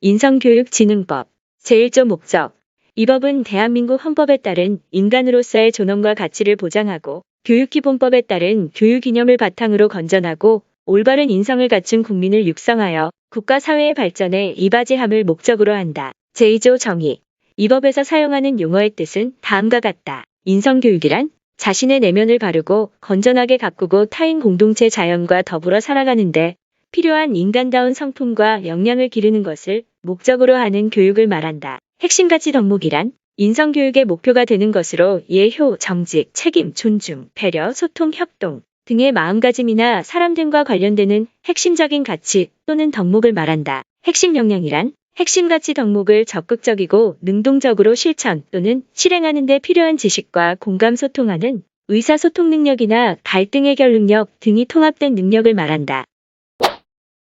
인성교육진흥법 제1조 목적. 이 법은 대한민국 헌법에 따른 인간으로서의 존엄과 가치를 보장하고 교육기본법에 따른 교육 이념을 바탕으로 건전하고 올바른 인성을 갖춘 국민을 육성하여 국가 사회의 발전에 이바지함을 목적으로 한다. 제2조 정의. 이 법에서 사용하는 용어의 뜻은 다음과 같다. 인성교육이란 자신의 내면을 바르고 건전하게 가꾸고 타인 공동체 자연과 더불어 살아가는데 필요한 인간다운 성품과 역량을 기르는 것을 목적으로 하는 교육을 말한다. 핵심 가치 덕목이란 인성교육의 목표가 되는 것으로 예효, 정직, 책임, 존중, 배려, 소통, 협동 등의 마음가짐이나 사람 등과 관련되는 핵심적인 가치 또는 덕목을 말한다. 핵심 역량이란 핵심 가치 덕목을 적극적이고 능동적으로 실천 또는 실행하는 데 필요한 지식과 공감 소통하는 의사소통 능력이나 갈등 해결 능력 등이 통합된 능력을 말한다.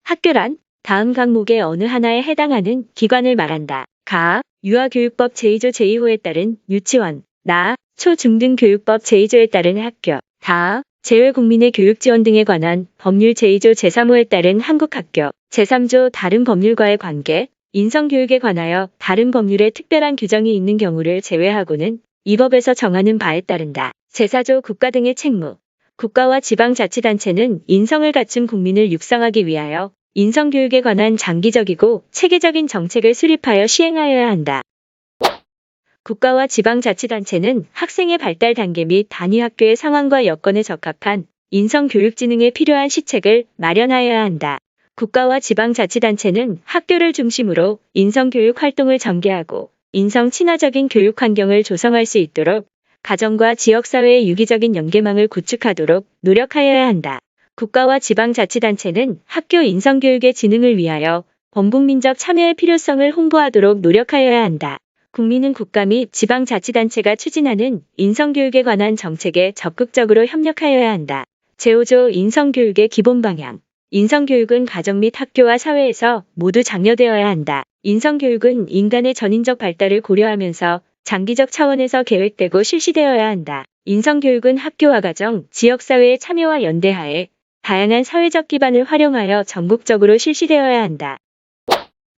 학교란 다음 항목의 어느 하나에 해당하는 기관을 말한다. 가, 유아교육법 제2조 제2호에 따른 유치원, 나, 초, 중 등 교육법 제2조에 따른 학교, 다, 재외국민의 교육 지원 등에 관한 법률 제2조 제3호에 따른 한국학교, 제3조 다른 법률과의 관계, 인성교육에 관하여 다른 법률에 특별한 규정이 있는 경우를 제외하고는 이 법에서 정하는 바에 따른다. 제4조 국가 등의 책무. 국가와 지방자치단체는 인성을 갖춘 국민을 육성하기 위하여 인성교육에 관한 장기적이고 체계적인 정책을 수립하여 시행하여야 한다. 국가와 지방자치단체는 학생의 발달 단계 및 단위 학교의 상황과 여건에 적합한 인성교육진흥에 필요한 시책을 마련하여야 한다. 국가와 지방자치단체는 학교를 중심으로 인성교육 활동을 전개하고 인성 친화적인 교육 환경을 조성할 수 있도록 가정과 지역사회의 유기적인 연계망을 구축하도록 노력하여야 한다. 국가와 지방자치단체는 학교 인성교육의 진흥을 위하여 범국민적 참여의 필요성을 홍보하도록 노력하여야 한다. 국민은 국가 및 지방자치단체가 추진하는 인성교육에 관한 정책에 적극적으로 협력하여야 한다. 제5조 인성교육의 기본 방향. 인성교육은 가정 및 학교와 사회에서 모두 장려되어야 한다. 인성교육은 인간의 전인적 발달을 고려하면서 장기적 차원에서 계획되고 실시되어야 한다. 인성교육은 학교와 가정, 지역사회의 참여와 연대하에 다양한 사회적 기반을 활용하여 전국적으로 실시되어야 한다.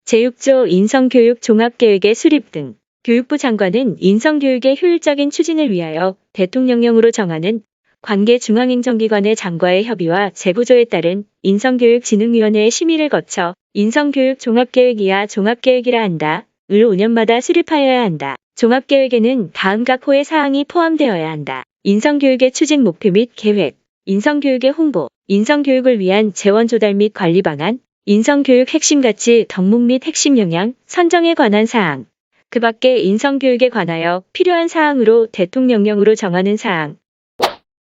제6조 인성교육 종합계획의 수립 등. 교육부 장관은 인성교육의 효율적인 추진을 위하여 대통령령으로 정하는 관계 중앙행정기관의 장과의 협의와 재구조에 따른 인성교육진흥위원회의 심의를 거쳐 인성교육 종합계획 이하 종합계획이라 한다. 을 5년마다 수립하여야 한다. 종합계획에는 다음 각 호의 사항이 포함되어야 한다. 인성교육의 추진 목표 및 계획, 인성교육의 홍보, 인성교육을 위한 재원 조달 및 관리 방안, 인성교육 핵심 가치, 덕목 및 핵심 역량, 선정에 관한 사항, 그 밖에 인성교육에 관하여 필요한 사항으로 대통령령으로 정하는 사항.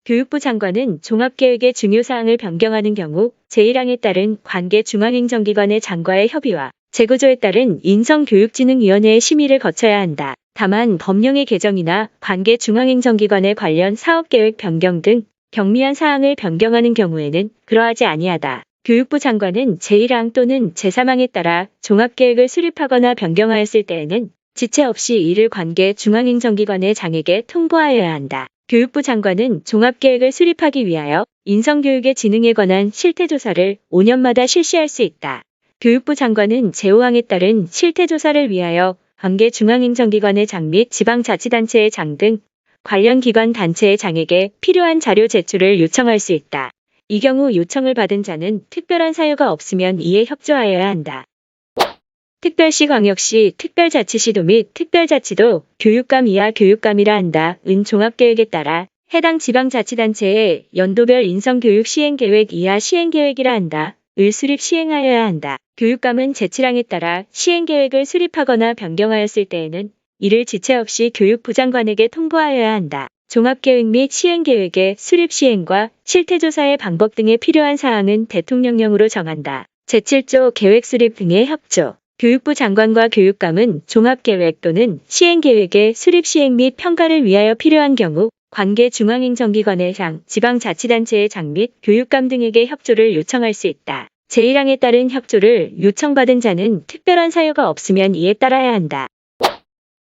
교육부 장관은 종합계획의 중요사항을 변경하는 경우 제1항에 따른 관계 중앙행정기관의 장과의 협의와 재구조에 따른 인성교육진흥위원회의 심의를 거쳐야 한다. 다만 법령의 개정이나 관계 중앙행정기관의 관련 사업계획 변경 등 경미한 사항을 변경하는 경우에는 그러하지 아니하다. 교육부 장관은 제1항 또는 제3항에 따라 종합계획을 수립하거나 변경하였을 때에는 지체 없이 이를 관계 중앙행정기관의 장에게 통보하여야 한다. 교육부 장관은 종합계획을 수립하기 위하여 인성교육의 진흥에 관한 실태조사를 5년마다 실시할 수 있다. 교육부 장관은 제5항에 따른 실태조사를 위하여 관계 중앙행정기관의 장 및 지방자치단체의 장 등 관련 기관 단체의 장에게 필요한 자료 제출을 요청할 수 있다. 이 경우 요청을 받은 자는 특별한 사유가 없으면 이에 협조하여야 한다. 특별시, 광역시, 특별자치시도 및 특별자치도 교육감 이하 교육감이라 한다. 은 종합계획에 따라 해당 지방자치단체의 연도별 인성교육 시행계획 이하 시행계획이라 한다. 을 수립 시행하여야 한다. 교육감은 제7항에 따라 시행계획을 수립하거나 변경하였을 때에는 이를 지체 없이 교육부 장관에게 통보하여야 한다. 종합계획 및 시행계획의 수립 시행과 실태조사의 방법 등에 필요한 사항은 대통령령으로 정한다. 제7조 계획 수립 등의 협조. 교육부 장관과 교육감은 종합계획 또는 시행계획의 수립 시행 및 평가를 위하여 필요한 경우 관계 중앙행정기관의 장, 지방자치단체의 장 및 교육감 등에게 협조를 요청할 수 있다. 제1항에 따른 협조를 요청받은 자는 특별한 사유가 없으면 이에 따라야 한다.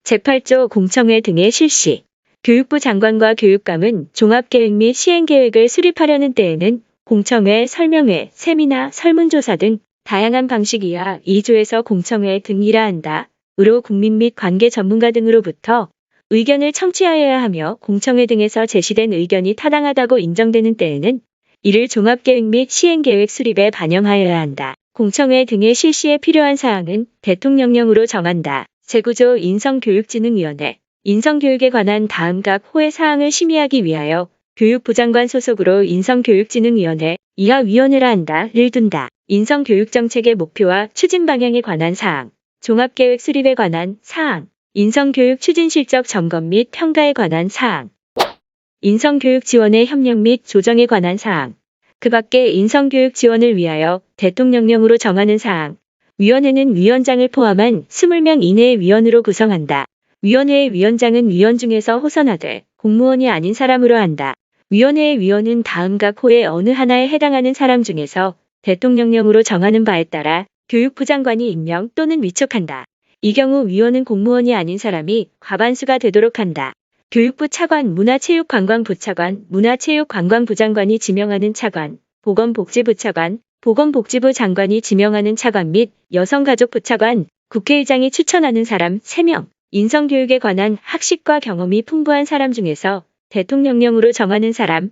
제8조 공청회 등의 실시. 교육부 장관과 교육감은 종합계획 및 시행계획을 수립하려는 때에는 공청회, 설명회, 세미나, 설문조사 등 다양한 방식 이하 2조에서 공청회 등이라 한다. 으로 국민 및 관계 전문가 등으로부터 의견을 청취하여야 하며 공청회 등에서 제시된 의견이 타당하다고 인정되는 때에는 이를 종합계획 및 시행계획 수립에 반영하여야 한다. 공청회 등의 실시에 필요한 사항은 대통령령으로 정한다. 제9조 인성교육진흥위원회 인성교육에 관한 다음 각 호의 사항을 심의하기 위하여 교육부 장관 소속으로 인성교육진흥위원회 이하 위원회라 한다를 둔다. 인성교육정책의 목표와 추진 방향에 관한 사항, 종합계획 수립에 관한 사항, 인성교육 추진 실적 점검 및 평가에 관한 사항, 인성교육 지원의 협력 및 조정에 관한 사항, 그 밖에 인성교육 지원을 위하여 대통령령으로 정하는 사항, 위원회는 위원장을 포함한 20명 이내의 위원으로 구성한다. 위원회의 위원장은 위원 중에서 호선하되 공무원이 아닌 사람으로 한다. 위원회의 위원은 다음 각 호의 어느 하나에 해당하는 사람 중에서 대통령령으로 정하는 바에 따라 교육부 장관이 임명 또는 위촉한다. 이 경우 위원은 공무원이 아닌 사람이 과반수가 되도록 한다. 교육부 차관, 문화체육관광부 차관, 문화체육관광부 장관이 지명하는 차관, 보건복지부 차관, 보건복지부 장관이 지명하는 차관 및 여성가족부 차관, 국회의장이 추천하는 사람 3명, 인성교육에 관한 학식과 경험이 풍부한 사람 중에서 대통령령으로 정하는 사람.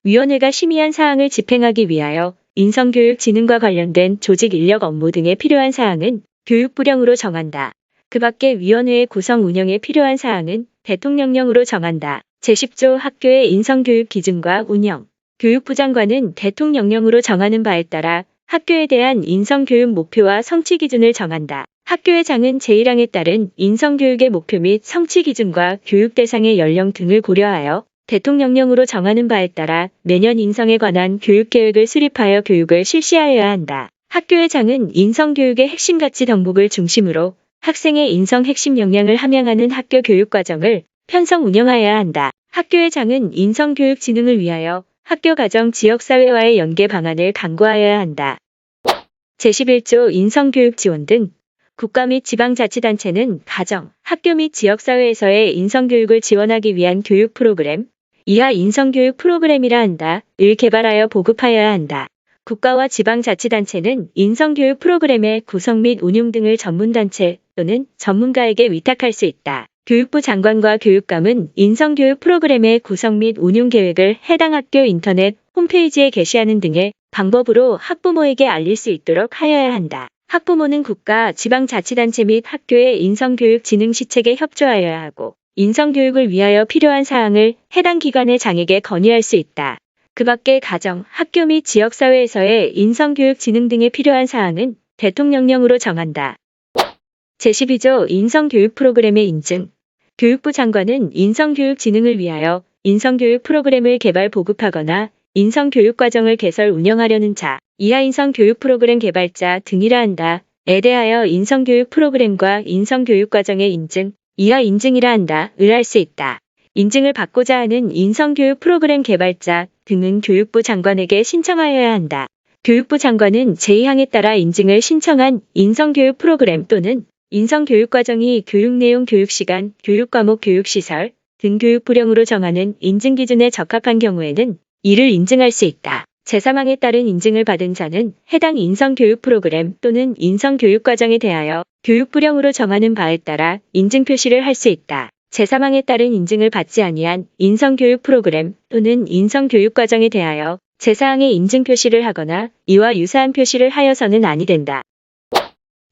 위원회가 심의한 사항을 집행하기 위하여 인성교육 진흥과 관련된 조직 인력 업무 등에 필요한 사항은 교육부령으로 정한다. 그 밖에 위원회의 구성 운영에 필요한 사항은 대통령령으로 정한다. 제10조 학교의 인성교육 기준과 운영. 교육부 장관은 대통령령으로 정하는 바에 따라 학교에 대한 인성교육 목표와 성취 기준을 정한다. 학교의 장은 제1항에 따른 인성교육의 목표 및 성취 기준과 교육 대상의 연령 등을 고려하여 대통령령으로 정하는 바에 따라 매년 인성에 관한 교육계획을 수립하여 교육을 실시하여야 한다. 학교의 장은 인성교육의 핵심 가치 덕목을 중심으로 학생의 인성 핵심 역량을 함양하는 학교 교육과정을 편성 운영하여야 한다. 학교의 장은 인성교육 진흥을 위하여 학교 가정 지역사회와의 연계 방안을 강구하여야 한다. 제11조 인성교육 지원 등 국가 및 지방자치단체는 가정, 학교 및 지역사회에서의 인성교육을 지원하기 위한 교육 프로그램, 이하 인성교육 프로그램이라 한다. 을 개발하여 보급하여야 한다. 국가와 지방자치단체는 인성교육 프로그램의 구성 및 운용 등을 전문단체 또는 전문가에게 위탁할 수 있다. 교육부 장관과 교육감은 인성교육 프로그램의 구성 및 운용 계획을 해당 학교 인터넷 홈페이지에 게시하는 등의 방법으로 학부모에게 알릴 수 있도록 하여야 한다. 학부모는 국가, 지방자치단체 및 학교의 인성교육 진흥 시책에 협조하여야 하고 인성교육을 위하여 필요한 사항을 해당 기관의 장에게 건의할 수 있다. 그 밖에 가정, 학교 및 지역사회에서의 인성교육 진흥 등에 필요한 사항은 대통령령으로 정한다. 제12조 인성교육 프로그램의 인증. 교육부 장관은 인성교육 진흥을 위하여 인성교육 프로그램을 개발 보급하거나 인성교육과정을 개설 운영하려는 자, 이하 인성교육 프로그램 개발자 등이라 한다. 에 대하여 인성교육 프로그램과 인성교육과정의 인증, 이하 인증이라 한다. 을 할 수 있다. 인증을 받고자 하는 인성교육 프로그램 개발자 등은 교육부 장관에게 신청하여야 한다. 교육부 장관은 제2항에 따라 인증을 신청한 인성교육 프로그램 또는 인성교육과정이 교육내용, 교육시간, 교육과목, 교육시설 등 교육부령으로 정하는 인증기준에 적합한 경우에는 이를 인증할 수 있다. 제3항에 따른 인증을 받은 자는 해당 인성교육 프로그램 또는 인성교육과정에 대하여 교육부령으로 정하는 바에 따라 인증 표시를 할 수 있다. 제3항에 따른 인증을 받지 아니한 인성교육 프로그램 또는 인성교육과정에 대하여 제4항에 인증 표시를 하거나 이와 유사한 표시를 하여서는 아니 된다.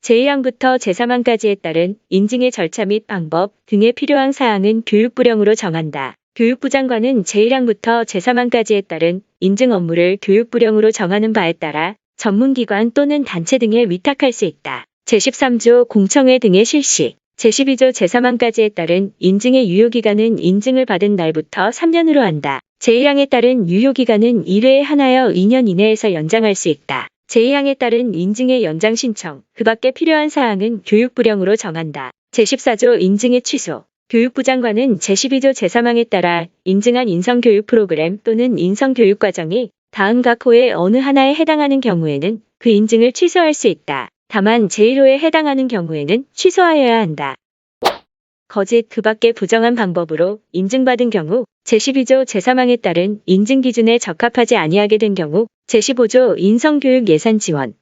제1항부터 제3항까지에 따른 인증의 절차 및 방법 등에 필요한 사항은 교육부령으로 정한다. 교육부 장관은 제1항부터 제3항까지에 따른 인증 업무를 교육부령으로 정하는 바에 따라 전문기관 또는 단체 등에 위탁할 수 있다. 제13조 공청회 등의 실시. 제12조 제3항까지에 따른 인증의 유효기간은 인증을 받은 날부터 3년으로 한다. 제1항에 따른 유효기간은 1회에 한하여 2년 이내에서 연장할 수 있다. 제2항에 따른 인증의 연장 신청, 그 밖에 필요한 사항은 교육부령으로 정한다. 제14조 인증의 취소. 교육부 장관은 제12조 제3항에 따라 인증한 인성교육 프로그램 또는 인성교육과정이 다음 각 호의 어느 하나에 해당하는 경우에는 그 인증을 취소할 수 있다. 다만 제1호에 해당하는 경우에는 취소하여야 한다. 거짓 그 밖에 부정한 방법으로 인증받은 경우 제12조 제3항에 따른 인증 기준에 적합하지 아니하게 된 경우 제15조 인성교육 예산 지원.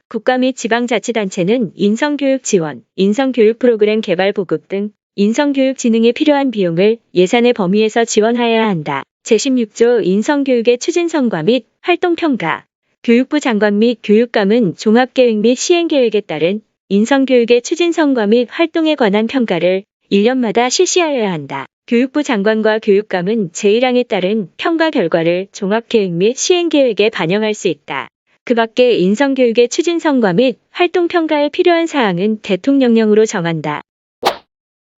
국가 및 지방자치단체는 인성교육 지원, 인성교육 프로그램 개발 보급 등 인성교육 진흥에 필요한 비용을 예산의 범위에서 지원하여야 한다. 제16조 인성교육의 추진성과 및 활동평가. 교육부 장관 및 교육감은 종합계획 및 시행계획에 따른 인성교육의 추진성과 및 활동에 관한 평가를 1년마다 실시하여야 한다. 교육부 장관과 교육감은 제1항에 따른 평가 결과를 종합계획 및 시행계획에 반영할 수 있다. 그 밖에 인성교육의 추진성과 및 활동평가에 필요한 사항은 대통령령으로 정한다.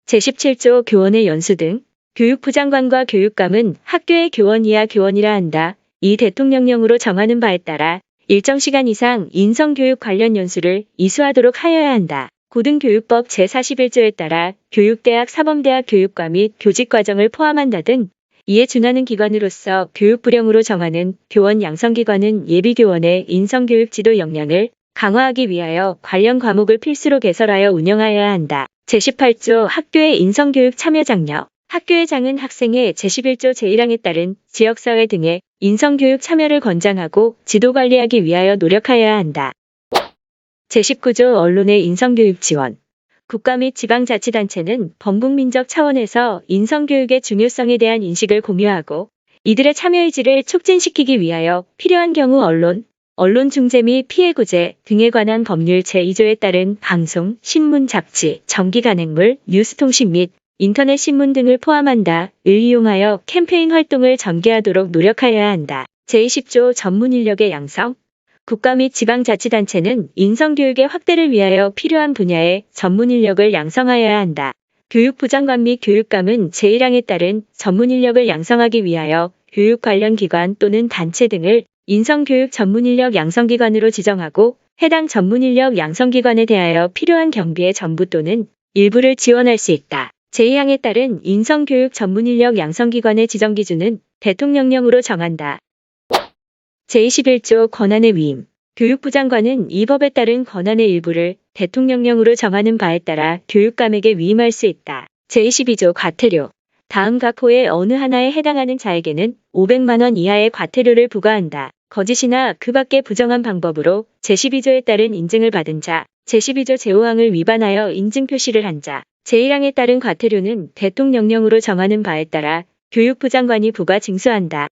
제17조 교원의 연수 등 교육부 장관과 교육감은 학교의 교원 이하 교원이라 한다. 이 대통령령으로 정하는 바에 따라 일정 시간 이상 인성교육 관련 연수를 이수하도록 하여야 한다. 고등교육법 제41조에 따라 교육대학, 사범대학 교육과 및 교직과정을 포함한다 등 이에 준하는 기관으로서 교육부령으로 정하는 교원 양성기관은 예비교원의 인성교육 지도 역량을 강화하기 위하여 관련 과목을 필수로 개설하여 운영하여야 한다. 제18조 학교의 인성교육 참여 장려. 학교회장은 학생의 제11조 제1항에 따른 지역사회 등의 인성교육 참여를 권장하고 지도관리하기 위하여 노력하여야 한다. 제19조 언론의 인성교육 지원. 국가 및 지방자치단체는 범국민적 차원에서 인성교육의 중요성에 대한 인식을 공유하고 이들의 참여의지를 촉진시키기 위하여 필요한 경우 언론 중재 및 피해 구제 등에 관한 법률 제2조에 따른 방송, 신문, 잡지, 전기 간행물, 뉴스통신 및 인터넷 신문 등을 포함한다. 을 이용하여 캠페인 활동을 전개하도록 노력하여야 한다. 제20조 전문 인력의 양성. 국가 및 지방자치단체는 인성교육의 확대를 위하여 필요한 분야의 전문 인력을 양성하여야 한다. 교육부 장관 및 교육감은 제1항에 따른 전문 인력을 양성하기 위하여 교육 관련 기관 또는 단체 등을 인성교육 전문 인력 양성기관으로 지정하고 해당 전문 인력 양성기관에 대하여 필요한 경비의 전부 또는 일부를 지원할 수 있다. 제2항에 따른 인성교육 전문 인력 양성기관의 지정 기준은 대통령령으로 정한다. 제21조 권한의 위임. 교육부 장관은 이 법에 따른 권한의 일부를 대통령령으로 정하는 바에 따라 교육감에게 위임할 수 있다. 제22조 과태료. 다음 각호의 어느 하나에 해당하는 자에게는 500만 원 이하의 과태료를 부과한다. 거짓이나 그 밖의 부정한 방법으로 제12조에 따른 인증을 받은 자, 제12조 제5항을 위반하여 인증 표시를 한 자, 제1항에 따른 과태료는 대통령령으로 정하는 바에 따라 교육부 장관이 부과 징수한다.